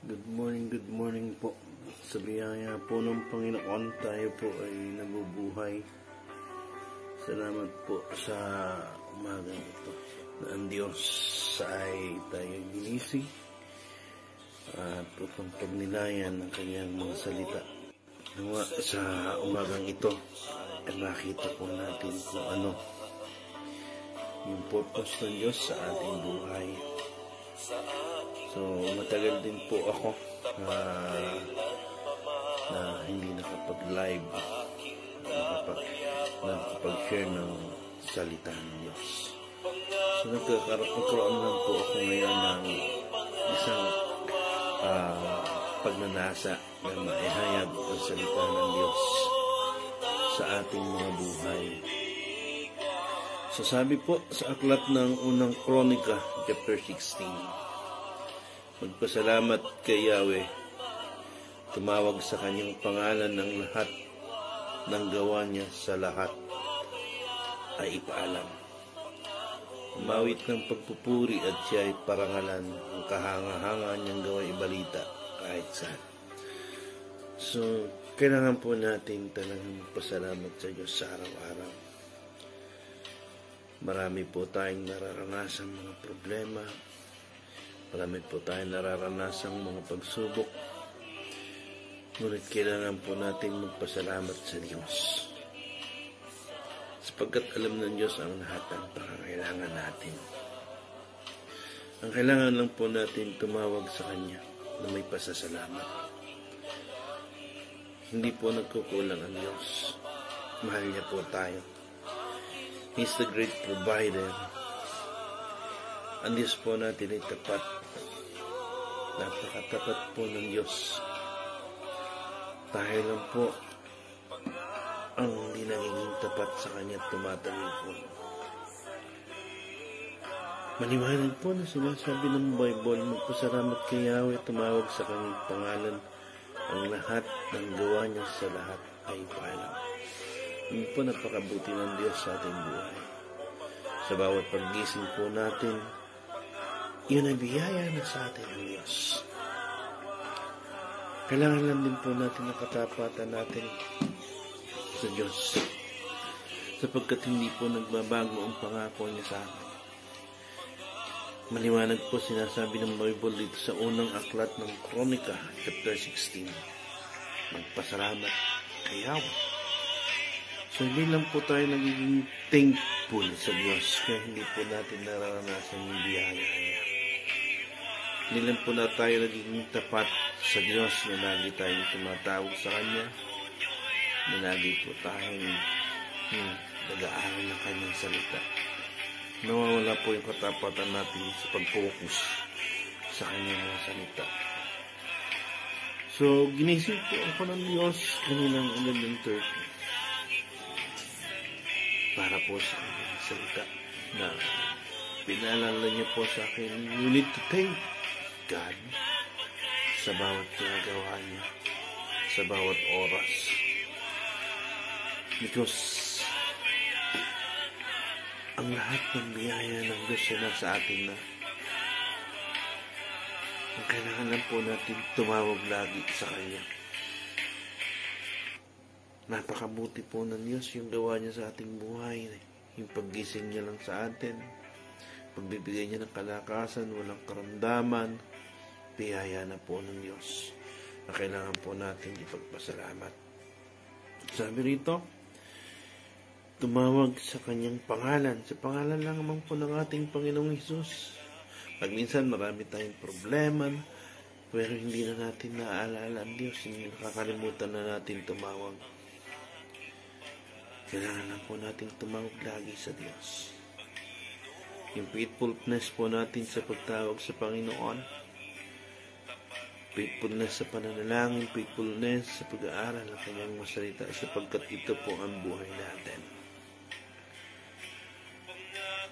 Good morning po. Sa biyaya po ng Panginoon, tayo po ay nabubuhay. Salamat po sa umaga ito na ang Diyos ay tayo ginising at upang pagnilayan ng kanyang mga salita. Sa umagang ito ay makita po natin kung ano yung purpose ng Diyos sa ating buhay. So, matagal din po ako na hindi nakapag-live, nakapag-share ng salita ng Diyos. So, nagkakaroon lang po ako ngayon ng isang pagnanasa na maihayag ang salita ng Diyos sa ating mga buhay. So, sabi po sa aklat ng unang Kronika, chapter 16, magpasalamat kay Yahweh, tumawag sa kanyang pangalan ng lahat ng gawa niya sa lahat ay ipaalam. Umawit ng pagpupuri at siya ay parangalan, ang kahanga-hanga niyang gawa ibalita kahit saan. So, kailangan po natin talagang magpasalamat sa Diyos sa araw-araw. Marami po tayong nararanasan mga problema, marami po tayong nararanasang mga pagsubok. Ngunit kailangan po natin magpasalamat sa Diyos. Sapagkat alam ng Diyos ang lahat ng pangangailangan natin. Ang kailangan lang po natin tumawag sa Kanya na may pasasalamat. Hindi po nagkukulang ang Diyos. Mahal niya po tayo. He's the great provider. Ang Diyos po natin ay tapat. Napakatapat po ng Diyos. Tayo lang po ang hindi nagiging tapat sa Kanya at tumatalikod. Maliwanag po na sinasabi ng Bible, magpasalamat kay Yahweh, tumawag sa Kanyang pangalan, ang lahat ng gawa niya sa lahat ay paalam. Yun po napakabuti ng Diyos sa ating buhay. Sa bawat paggising po natin, yun ay biyaya na sa atin ng Diyos. Kailangan lang din po natin nakatapatan natin sa Diyos. Sapagkat hindi po nagbabago ang pangako niya sa atin. Maliwanag po sinasabi ng Bible dito sa unang aklat ng Kronika, chapter 16. Magpasalamat kay Yahweh. So, hindi lang po tayo nagiging thankful sa Diyos kaya hindi po natin nararanasan yung biyaya niya. Hindi lang po na tayo nagiging tapat sa Diyos na lagi tayong tumatawag sa Kanya, na lagi po tayong nag-aaral ng Kanyang salita. Nawawala po yung katapatan natin sa pag-focus sa Kanyang mga salita. So, ginising po ako ng Diyos kaninang agad ng 30 para po sa Kanyang salita na pinaalala niya po sa akin, you need to thank God sa bawat ginagawa niya, sa bawat oras. Because ang lahat ng biyaya ng Diyos ay nasa atin na. Ang kailangan lang po natin tumawag lagi sa Kanya. Napakabuti po ng Diyos yung gawa niya sa ating buhay. Yung paggising niya lang sa atin, pagbibigay niya ng kalakasan, walang karamdaman, biyaya na po ng Diyos na kailangan po natin ipagpasalamat. Sabi rito, tumawag sa Kanyang pangalan. Sa pangalan lang naman po ng ating Panginoong Hesus. Pag minsan marami tayong problema, pero hindi na natin naaalala ang Diyos, hindi nakakalimutan na natin tumawag. Kailangan lang po natin tumawag lagi sa Diyos. Yung faithfulness po natin sa pagtawag sa Panginoon, faithfulness sa pananalangin, faithfulness sa pag-aaral ng Kanyang masalita, sapagkat ito po ang buhay natin.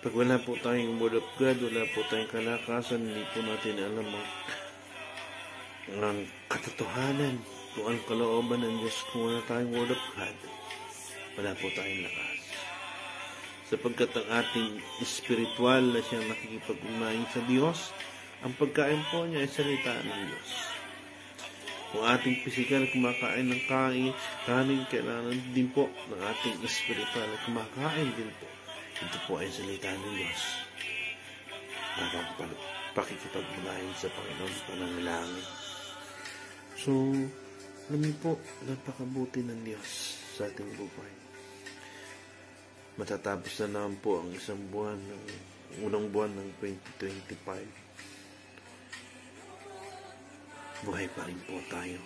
Pag wala po tayong word of God, wala po tayong kalakasan, hindi po natin alam ang katotohanan, kung ang kalooban ng Diyos, kung wala tayong word of God, wala po tayong lakas. Sapagkat ang ating spiritual na siyang nakikipag-ugnayan sa Diyos, ang pagkain po niya ay salita ng Diyos. Kung ating pisikal kumakain ng kanin, kailangan din po ng ating espiritual na kumakain din po. Ito po ay salita ng Diyos. Pakikipag-ugnayan sa Panginoon pananalangin. So, alam niyo po, napakabuti ng Diyos sa ating buhay. Matatapos na naman po ang unang buwan ng 2025. Buhay pa rin po tayo.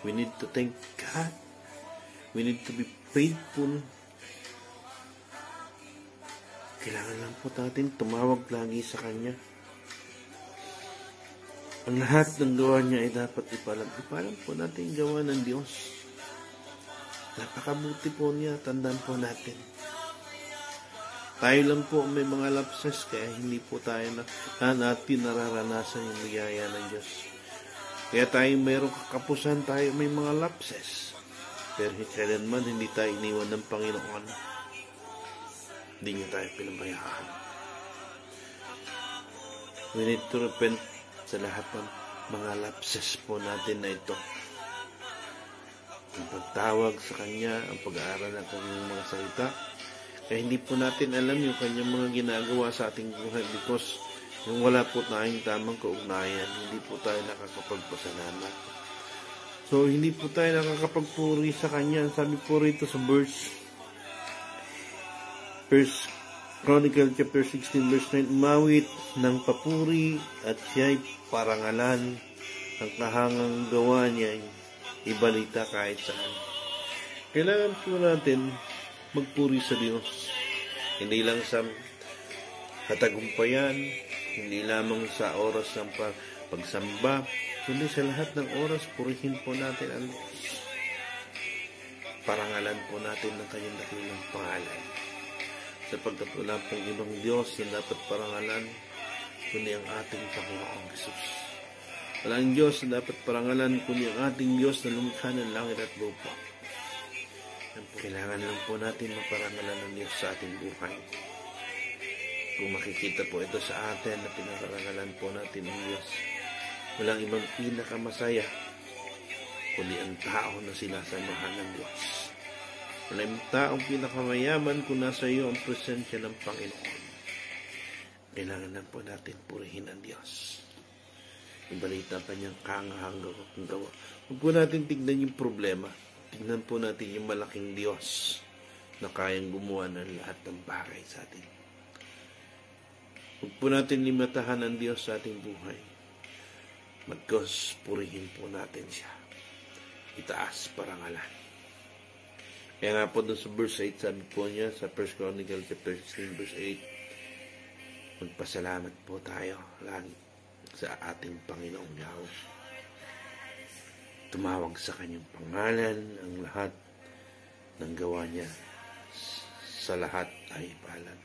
We need to thank God. We need to be faithful. Kailangan lang po natin tumawag lagi sa Kanya. Ang lahat ng gawa niya ay dapat ipalam. Ipalam po natin gawa ng Diyos. Napakabuti po niya. Tandaan po natin. Tayo lang po may mga lapses, kaya hindi po tayo natin nararanasan yung biyaya ng Diyos. Kaya tayo mayroong kakapusan, tayo may mga lapses. Pero kailanman hindi tayo iniwan ng Panginoon. Hindi niya tayo pinabayaan. We need to repent sa lahat ng mga lapses po natin na ito. Ang pagtawag sa Kanya, ang pag-aaral ng Kanyang mga salita. Kaya hindi po natin alam yung Kanyang mga ginagawa sa ating buhay because yung wala po tayong tamang kaugnayan, hindi po tayo nakakapagpasalamat. So, hindi po tayo nakakapagpuri sa Kanya. Sabi po rito sa verse 1 Chronicle chapter 16 verse 9, umawit ng papuri at siya'y parangalan, ang kahangang gawa niya ibalita kahit saan. Kailangan po natin magpuri sa Diyos. Hindi lang sa katagumpayan, hindi lamang sa oras ng pagsamba, kundi sa lahat ng oras, purihin po natin ang Diyos. Parangalan po natin ng Kanyang dakilang pangalan. Sapagkat wala pong ibang Diyos na dapat parangalan, kundi ang ating Panginoong Jesus. Walang Diyos na dapat parangalan, kundi ang ating Diyos na lumikha ng langit at lupa. Kailangan lang po natin maparangalan ng Diyos sa ating buhay. Kung makikita po ito sa atin na pinaparangalan po natin ng Diyos, walang ibang pinakamasaya kundi ang tao na sinasamahan ng Diyos. Walang taong pinakamayaman kung nasa iyo ang presensya ng Panginoon. Kailangan lang po natin purihin ang Diyos. Ibalita pa niyang kahanggang gawa. Huwag po natin tignan yung problema. Tignan po natin yung malaking Diyos na kayang gumawa ng lahat ng bagay sa atin. Huwag po natin limatahan ang Diyos sa ating buhay. Magkos purihin po natin siya. Itaas parangalan. Kaya nga po doon sa verse 8, sabi po niya sa 1 Chronicle chapter 16 verse 8, magpasalamat po tayo lagi sa ating Panginoong Yahweh. Tumawag sa Kanyang pangalan, ang lahat ng gawa niya sa lahat ay pahalan.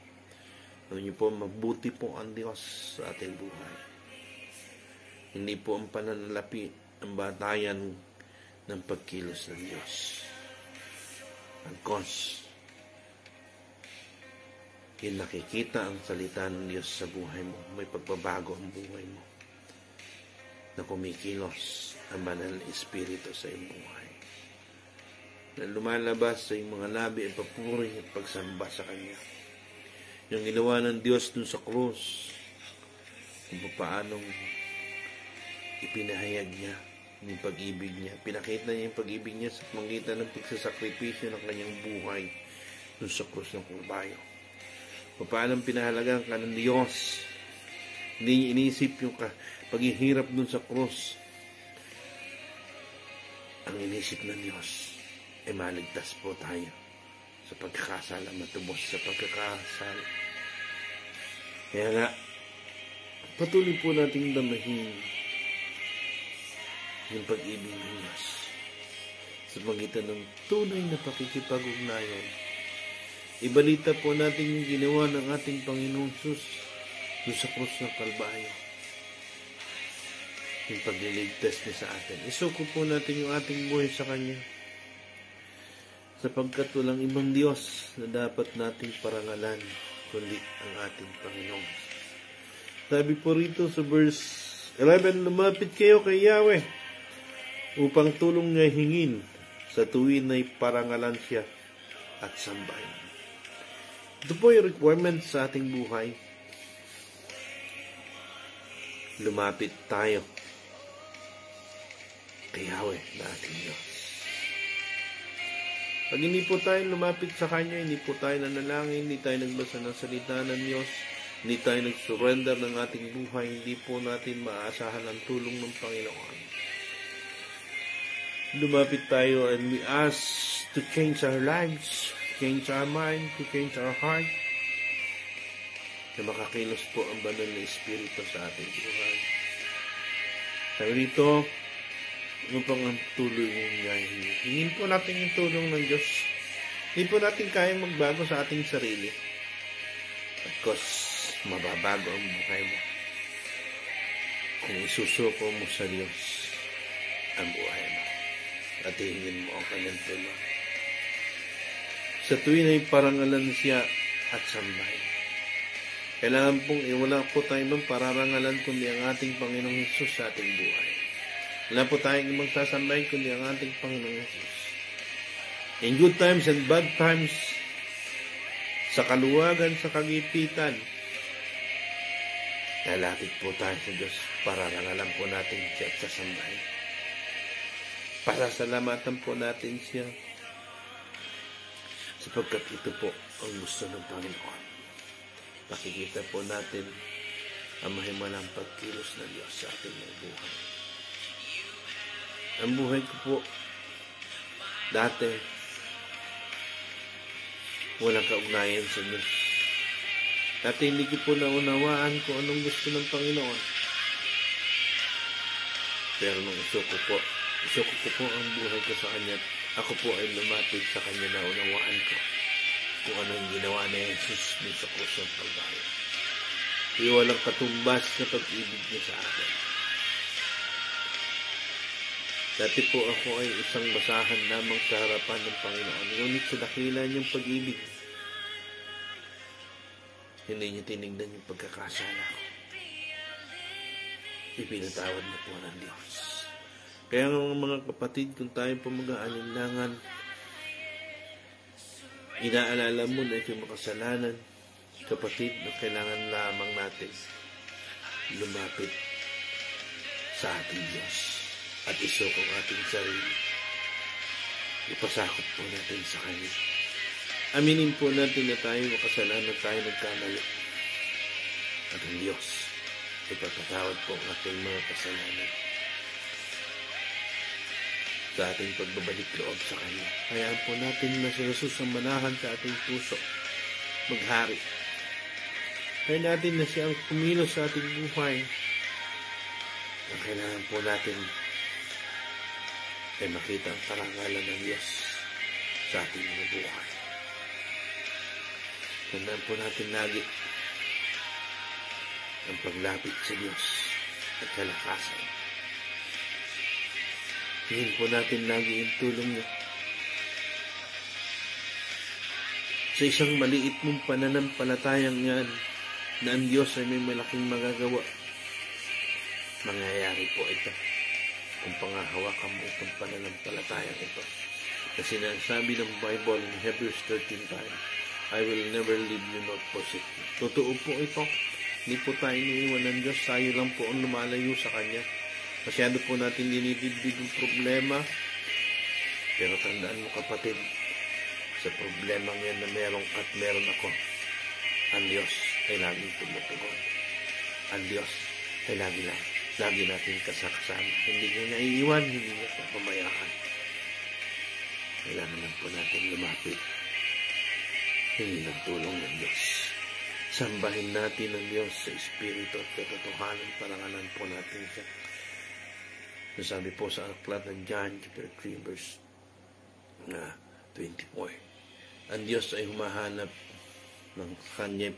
Alam niyo po, mabuti po ang Diyos sa ating buhay. Hindi po ang pananalapi ang batayan ng pagkilos ng Diyos. Ang cause, yung nakikita ang salita ng Diyos sa buhay mo, may pagbabago ang buhay mo, na kumikilos ang banal na Espiritu sa iyong buhay, na lumalabas sa iyong mga labi ang papuri at pagsamba sa Kanya. Yung ginawa ng Diyos dun sa krus, kung paanong ipinahayag niya yung pag-ibig niya. Pinakita niya yung pag-ibig niya sa pamagitan ng pagsasakripisyo ng Kanyang buhay dun sa krus ng Kalbaryo. Kung paanong pinahalagan ka ng Diyos, hindi niya inisip yung paghihirap dun sa krus. Ang inisip ng Diyos ay maligtas po tayo sa pagkakasala, matubos sa pagkakasala. Kaya nga, patuloy po nating damahin yung pag-ibig ng Diyos sa pagitan ng tunay na pakikipag-ugnayan. Ibalita po natin yung ginawa ng ating Panginoong Jesus doon sa krus ng Kalbaryo. Yung pagliligtas niya sa atin. Isuko po natin yung ating buhay sa Kanya. Sapagkat walang ibang Diyos na dapat nating parangalan kundi ang ating Panginoon. Sabi po rito sa verse 11, lumapit kayo kay Yahweh upang tulong niya hingin sa tuwin ay parangalan siya at sambahin. Ito po yung requirement sa ating buhay. Lumapit tayo kay Yahweh na ating Diyos. Pag hindi po tayo lumapit sa Kanya, hindi po tayo nanalangin, hindi tayo nagbasa ng salita ng Diyos, hindi tayo nag-surrender ng ating buhay, hindi po natin maaasahan ang tulong ng Panginoon. Lumapit tayo and we ask to change our lives, change our mind, to change our heart, na makakilos po ang banal na Espiritu sa ating buhay. Sabi dito, upang ang tulong niya hingin po natin yung tulong ng Diyos. Hindi po natin kayang magbago sa ating sarili. Because mababago ang buhay mo kung isusuko mo sa Diyos ang buhay mo at hingin mo ang kanyang tulong. Sa tuwin ay parangalan siya at sambahin. Kailangan pong wala po tayo ng pararangalan kundi ang ating Panginoong Hesus sa ating buhay. Wala po tayong magsasambahin kundi ang ating Panginoong Hesus. In good times and bad times, sa kaluwagan, sa kagipitan, lalapit po tayo sa Diyos, pararangalan po natin siya at sasambahin. Pasasalamatan po natin siya sapagkat ito po ang gusto ng Panginoon. Pakikita po natin ang mahimalang pagkilos ng Diyos sa ating buhay. Ang buhay ko po, dati, walang kaugnayan sa Diyos. Dati hindi ko po naunawaan kung anong gusto ng Panginoon. Pero nung isuko ko po ang buhay ko sa Kanya, ako po ay lumapit sa Kanya na unawaan ko kung anong ginawa ni Jesus sa krus ng Kalbaryo. Walang katumbas na pag-ibig niya sa akin. Dati po ako ay isang basahan lamang sa harapan ng Panginoon. Ngunit sa dakila niyang pag-ibig, hindi niya tinignan yung pagkakasala ko. Ipinatawad na po ng Diyos. Kaya mga kapatid, kung tayo po mag-aalinlangan, inaalala mo na yung makasalanan, kapatid, na kailangan lamang natin lumapit sa ating Diyos at isukong ating sarili. Ipasakop po natin sa Kanya. Aminin po natin na tayo makasalanan at tayo nagkamali. At ang Diyos, ipagpatawad po ang ating mga kasalanan sa ating pagbabalik loob sa Kanya. Hayaan po natin na si Jesus ang manahan sa ating puso, maghari. Hayaan natin na siya ang kumilos sa ating buhay. Ang kailangan po natin ay makita ang parangalan ng Diyos sa ating mga buhay. Tandaan po natin lagi ang paglapit sa Diyos at kalakasan. Hingin po natin lagi ang tulong niya. Sa isang maliit mong pananampalatayang yan, na ang Diyos ay may malaking magagawa, mangyayari po ito kung pangahawakan mo itong pananampalatayang ito. Kasi sinasabi ng Bible in Hebrews 13:5, I will never leave you nor forsake you. Totoo po ito. Hindi po tayo iniiwan ng Diyos. Tayo lang po ang lumalayo sa Kanya. Masyado po natin dinidibdig yung problema. Pero tandaan mo kapatid, sa problemang yan na meron at meron ako, ang Diyos ay laging tumutugon. Ang Diyos ay lagi natin kasakasama. Hindi niya naiiwan, hindi niya papamayaan. Kailangan lang po natin lumapit. Hindi ng tulong ng Diyos. Sambahin natin ang Diyos sa Espiritu at katotohanan, parangalan po natin siya. Sabi po sa aklat ng John chapter 3 verse 24. Ang Diyos ay humahanap ng Kanya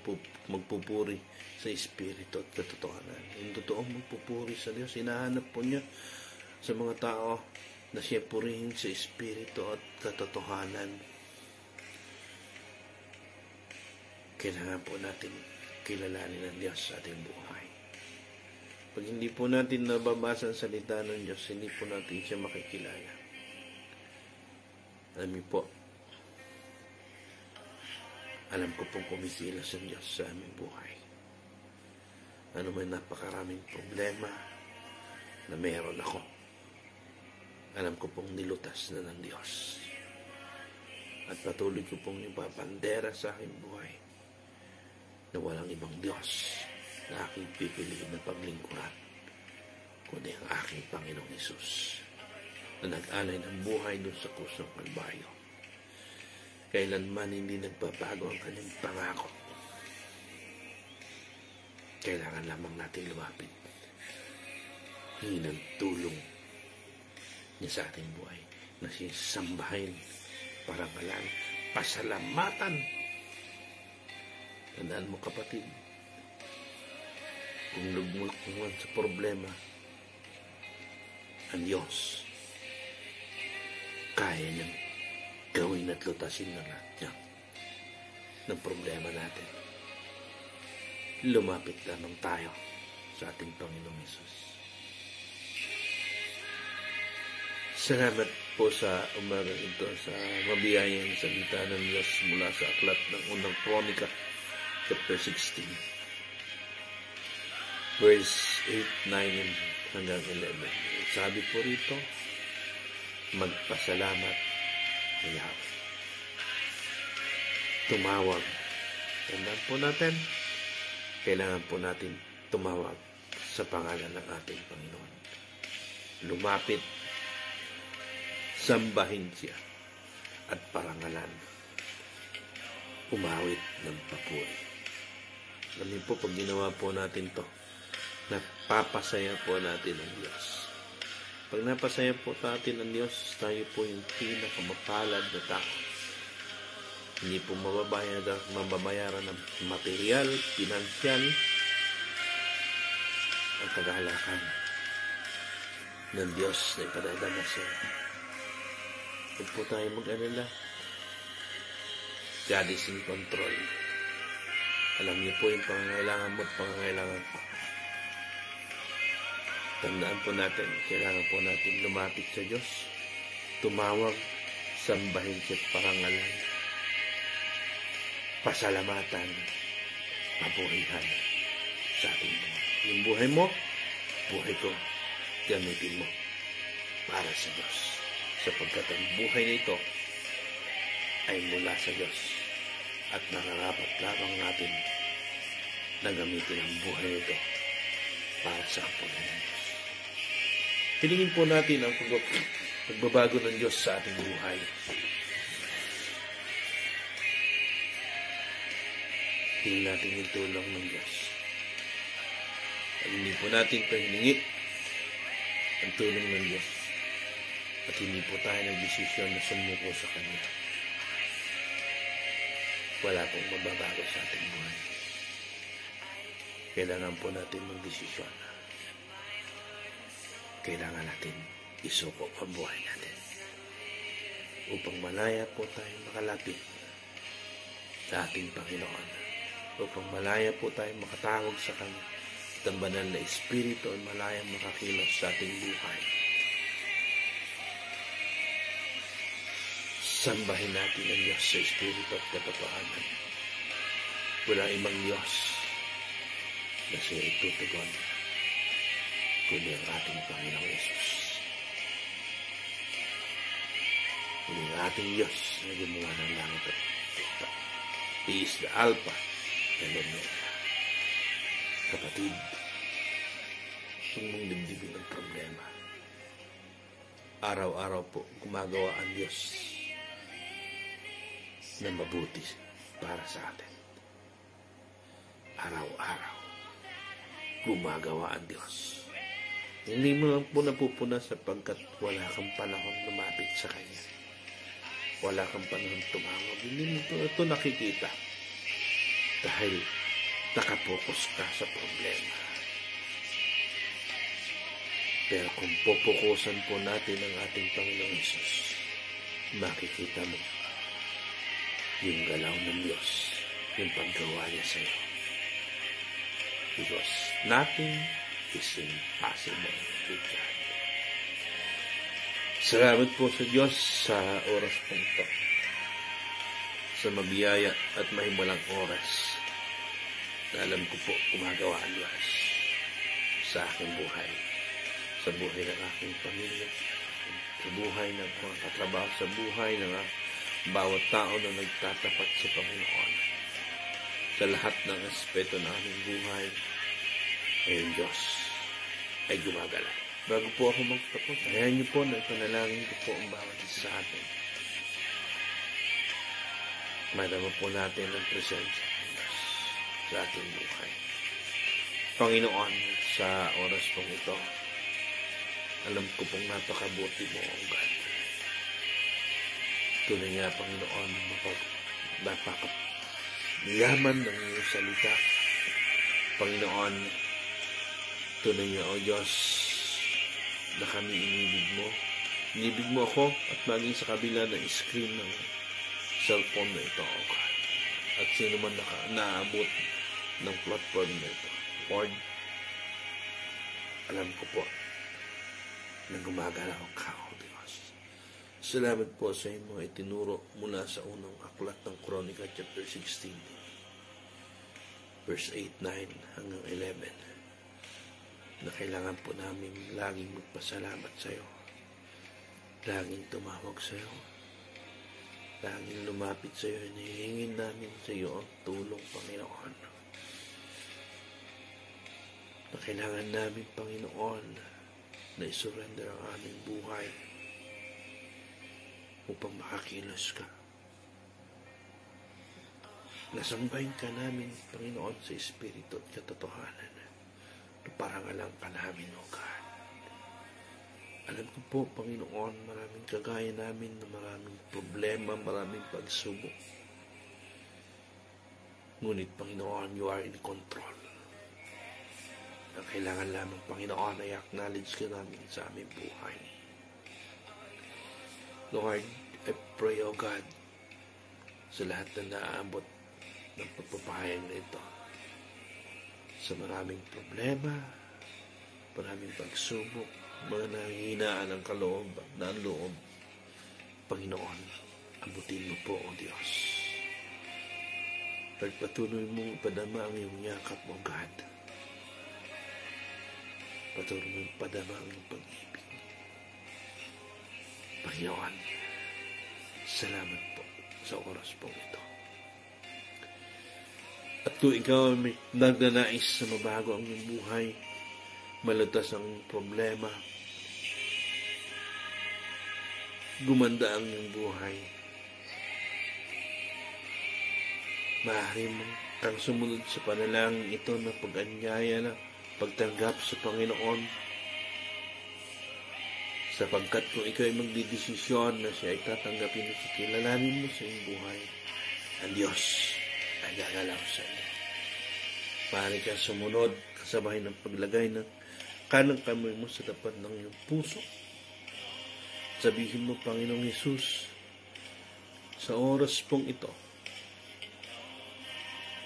magpupuri sa Espiritu at katotohanan. Yung totoong magpupuri sa Diyos, hinahanap po niya sa mga tao na siya purihin sa Espiritu at katotohanan. Kailangan po natin kilalanin ang Diyos sa ating buhay. Pag hindi po natin nababasa ang salita ng Diyos, hindi po natin siya makikilala. Alam niyo po, alam ko pong kumikilos ang Diyos sa aming buhay. Ano may napakaraming problema na meron ako. Alam ko pong nilutas na ng Diyos. At patuloy ko pong ipapandera sa aking buhay na walang ibang Diyos na aking pipiliin na paglingkuran kundi ang aking Panginoong Hesus na nag-alay ng buhay doon sa krus ng Kalbaryo. Kailanman hindi nagbabago ang kanyang pangako. Kailangan lamang natin lumapit. Hingin ang tulong niya sa ating buhay na sisambahin, parangalan, pasalamatan. Tandaan mo kapatid, kung lugmulkungan sa problema, ang Diyos, kaya niyang gawin at lutasin na lahat niya ng problema natin. Lumapit lamang tayo sa ating Panginoong Hesus. Salamat po sa umaga ito sa mabiyayang salita ng Diyos mula sa aklat ng unang Kronika, chapter 16. Verse 8, 9, hanggang 11. Sabi po rito, magpasalamat kay Yahweh. Tumawag. Tandaan po natin, kailangan po natin tumawag sa pangalan ng ating Panginoon. Lumapit, sambahin siya, at parangalan. Umawit ng papuri. Alam niyo po, pag ginawa po natin to, napapasaya po natin ang Diyos. Pag napasaya po natin ang Diyos, tayo po yung pinakamapalad na tao. Hindi po mababayaran ng material, pinansyal, ang kagalakan ng Diyos na ipadadama sa iyo. Huwag po tayo mag-alala. God is in control. Alam niyo po yung pangangailangan mo at pangangailangan ko. Tandaan po natin, kailangan po natin lumapit sa Diyos, tumawag, sambahin siya at parangalan, pasalamatan, papurihan sa ating buhay. Yung buhay mo, buhay ko, gamitin mo para sa Diyos. Sapagkat ang buhay nito ay mula sa Diyos at nararapat lamang natin na gamitin ang buhay nito para sa kapatid ng Diyos. Hilingin po natin ang pagbabago ng Diyos sa ating buhay. Hilingin natin yung tulong ng Diyos. At hindi po natin ito hiningi ang tulong ng Diyos. At hindi po tayo nagdesisyon na sumuko sa Kanya. Wala pong mababago sa ating buhay. Kailangan po natin magdesisyon. Kailangan natin isuko ang buhay natin upang malaya po tayo makalapit sa ating Panginoon, upang malaya po tayo makatawag sa Kanya at ang banal na Espiritu ay malayang makakilos sa ating buhay. Sambahin natin ang Diyos sa Espiritu at katotohanan. Wala ibang Diyos na siya itutugon kundi ang ating Panginoong Hesus. Kundi ang ating Diyos na gumawa ng langit at lupa. He is the Alpha and Omega. Kapatid, kung mong dibdibin ang problema, araw-araw po gumagawa ang Diyos na mabuti para sa atin. Araw-araw gumagawa ang Diyos. Hindi mo lang po napupuna sapagkat wala kang panahon lumapit sa Kanya. Wala kang panahon tumawag. Hindi mo ito nakikita. Dahil nakapokus ka sa problema. Pero kung pupukusan po natin ang ating Panginoong Hesus, makikita mo yung galaw ng Diyos, yung paggawa niya sa iyo. Because nothing is impossible with God. Salamat po sa Diyos sa oras pong ito, sa mabiyaya at mahimalang oras na alam ko po gumagawa ang Diyos sa aking buhay, sa buhay ng aking pamilya, sa buhay ng mga katrabaho, sa buhay ng bawat tao na nagtatapat sa Panginoon. Sa lahat ng aspeto ng aming buhay, ay ang Diyos ay gumagala. Bago po ako magtapos, ayahan niyo po na ipanalangin ko po ang bawat isa sa atin. Madama po natin ang presensya ng Diyos sa ating buhay. Panginoon, sa oras pong ito, alam ko pong napakabuti mo, O God. Tunay nga, Panginoon, napakayaman ng iyong salita. Panginoon, tunay nga, O Diyos, na kami inibig mo. Inibig mo ako at maging sa kabila ng screen ng cellphone na ito, O God. At sino man naabot ng platform na ito. Lord, alam ko po na gumagalaw ka, O Diyos. Salamat po sa inyo itinuro mula sa unang aklat ng Kronika chapter 16, verse 8, 9 hanggang 11, na kailangan po namin laging magpasalamat sa iyo, laging tumawag sa iyo, laging lumapit sa iyo, hinihingin namin sa iyo ang tulong, Panginoon, na kailangan namin, Panginoon, na isurrender ang aming buhay upang makakilos ka. Nasambahin ka namin, Panginoon, sa Espiritu at katotohanan. Parangalan ka namin, O God. Alam ko po, Panginoon, maraming kagaya namin na maraming problema, maraming pagsubok. Ngunit, Panginoon, you are in control. Ang kailangan lamang, Panginoon, ay acknowledge ka namin sa aming buhay. Lord, I pray, O God, sa lahat na naaabot ng pagpapahayag na ito, sa maraming problema, maraming pagsubok, mga nanghihinaan ng kaloob, na ang loob, Panginoon, abutin mo po, O Diyos. Pagpatuloy mo ipadama ang iyong yakap, O God. Patuloy mo ipadama ang iyong pag-ibig. Panginoon, salamat po sa oras po ito. At kung ikaw ay nagnanais na mabago ang iyong buhay, malutas ang problema, gumanda ang iyong buhay, maaari mo kang sumunod sa panalangin ito na pag-anyaya na pagtanggap sa Panginoon, sapagkat kung ikaw ay magdidesisyon na siya ay tatanggapin at kilalanin mo sa iyong buhay, ang Diyos ay gagalaw sa iyo. Maaari ka sumunod kasabay ng paglagay ng kanang kamay mo sa tapat ng iyong puso. Sabihin mo, Panginoong Hesus, sa oras pong ito,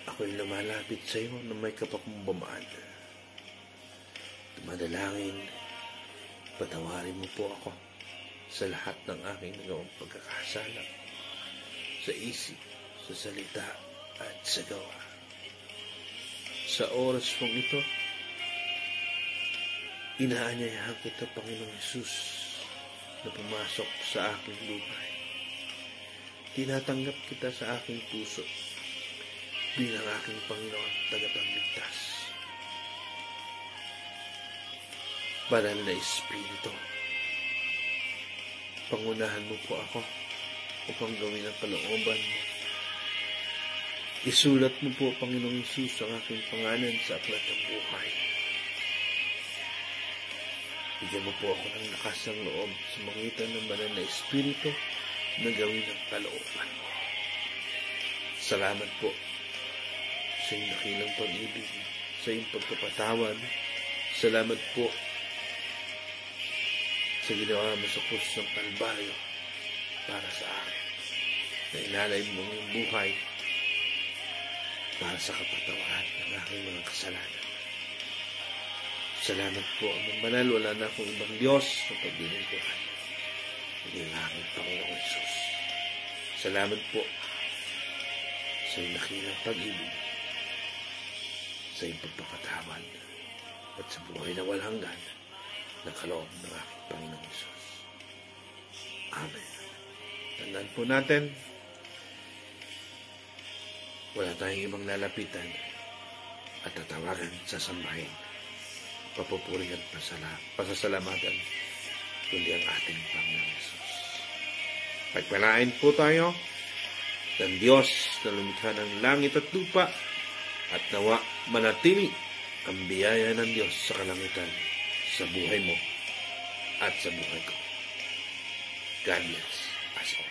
ako'y lumalapit sa iyo na may kapakumbabaan. Tumadalangin, patawarin mo po ako sa lahat ng aking nagawang pagkakasala, sa isip, sa salita, at sa gawa. Sa oras pong ito, inaanyayahan kita, Panginoong Hesus, na pumasok sa aking buhay. Tinatanggap kita sa aking puso bilang aking Panginoon at tagapagligtas. Banal na Espiritu, pangunahan mo po ako upang gawin ang kalooban mo. Isulat mo po, Panginoong Hesus, ang aking pangalan sa aklat ng buhay. Bigyan mo po ako ng lakas ng loob sa magitan ng banal na Espiritu na gawin ang kalooban mo. Salamat po sa iyong dakilang pag-ibig, sa iyong pagpapatawad. Salamat po sa ginawa mo sa krus ng Kalbaryo para sa akin, na inalay mo ang iyong buhay para sa kapatawaran ng aking mga kasalanan. Salamat po, Amang Banal. Wala na akong ibang Diyos sa paglilingkuran. Hindi ang aking Panginoong Hesus. Salamat po sa iyong dakilang pag-ibig, sa iyong pagpapatawad, at sa buhay na walang hanggan na kaloob ng aking Panginoong Hesus. Amen. Tandaan po natin, wala tayong ibang lalapitan at tatawagan sa sambahin, papupuri at pasasalamatan, kundi ang ating Panginoong Hesus. Pagpalain po tayo ng Diyos na lumikha ng langit at lupa, at nawa manatili ang biyaya ng Diyos sa kalangitan sa buhay mo at sa buhay ko. God bless us all.